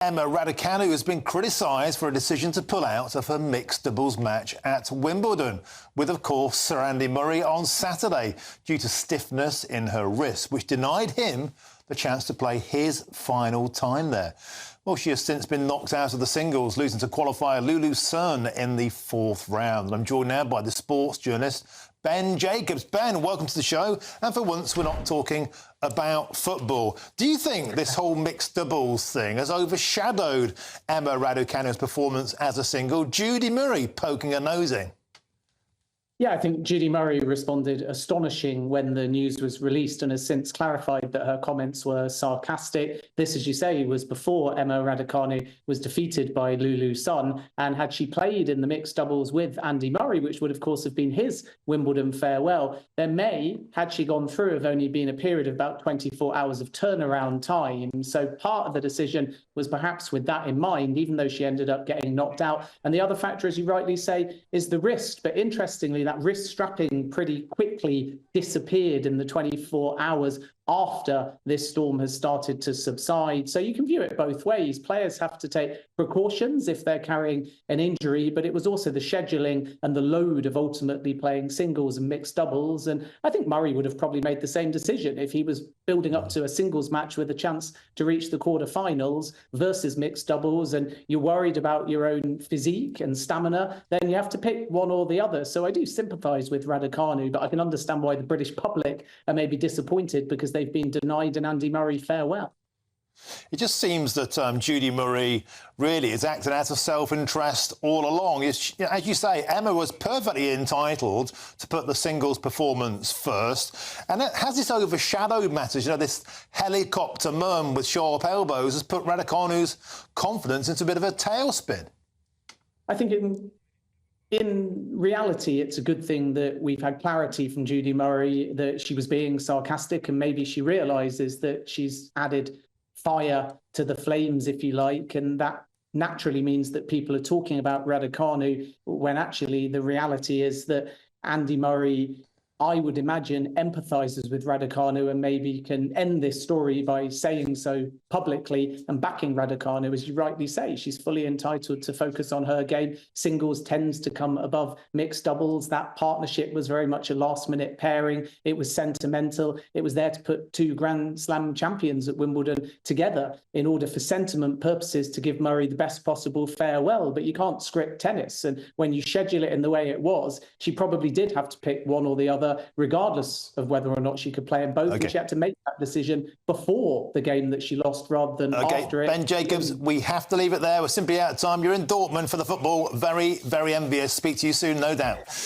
Emma Raducanu has been criticised for a decision to pull out of her mixed doubles match at Wimbledon, with, of course, Sir Andy Murray on Saturday, due to stiffness in her wrist, which denied him the chance to play his final time there. Well, she has since been knocked out of the singles, losing to qualifier Lulu Sun in the fourth round. And I'm joined now by the sports journalist Ben Jacobs. Ben, welcome to the show. And for once, we're not talking about football. Do you think this whole mixed doubles thing has overshadowed Emma Raducanu's performance as a single? Judy Murray poking her nose in. Yeah, I think Judy Murray responded astonishing when the news was released and has since clarified that her comments were sarcastic. This, as you say, was before Emma Raducanu was defeated by Lulu Sun. And had she played in the mixed doubles with Andy Murray, which would, of course, have been his Wimbledon farewell, there may, had she gone through, have only been a period of about 24 hours of turnaround time. So part of the decision was perhaps with that in mind, even though she ended up getting knocked out. And the other factor, as you rightly say, is the wrist. But interestingly, that wrist strapping pretty quickly disappeared in the 24 hours after this storm has started to subside. So you can view it both ways. Players have to take precautions if they're carrying an injury, but it was also the scheduling and the load of ultimately playing singles and mixed doubles. And I think Murray would have probably made the same decision if he was building up to a singles match with a chance to reach the quarterfinals versus mixed doubles, and you're worried about your own physique and stamina, then you have to pick one or the other. So I do sympathise with Raducanu, but I can understand why the British public are maybe disappointed because they've been denied an Andy Murray farewell. It just seems that Judy Murray really has acted out of self-interest all along. As you say, Emma was perfectly entitled to put the singles performance first. And has this overshadowed matters? You know, this helicopter mum with sharp elbows has put Raducanu's confidence into a bit of a tailspin. I think in reality, it's a good thing that we've had clarity from Judy Murray that she was being sarcastic, and maybe she realises that she's added fire to the flames, if you like, and that naturally means that people are talking about Raducanu when actually the reality is that Andy Murray, I would imagine, empathises with Raducanu and maybe can end this story by saying so publicly and backing Raducanu. As you rightly say, she's fully entitled to focus on her game. Singles tends to come above mixed doubles. That partnership was very much a last-minute pairing. It was sentimental. It was there to put two Grand Slam champions at Wimbledon together in order for sentiment purposes to give Murray the best possible farewell. But you can't script tennis. And when you schedule it in the way it was, she probably did have to pick one or the other, regardless of whether or not she could play in both. And she had to make that decision before the game that she lost rather than after it. Ben Jacobs, we have to leave it there. We're simply out of time. You're in Dortmund for the football. Very, very envious. Speak to you soon, no doubt.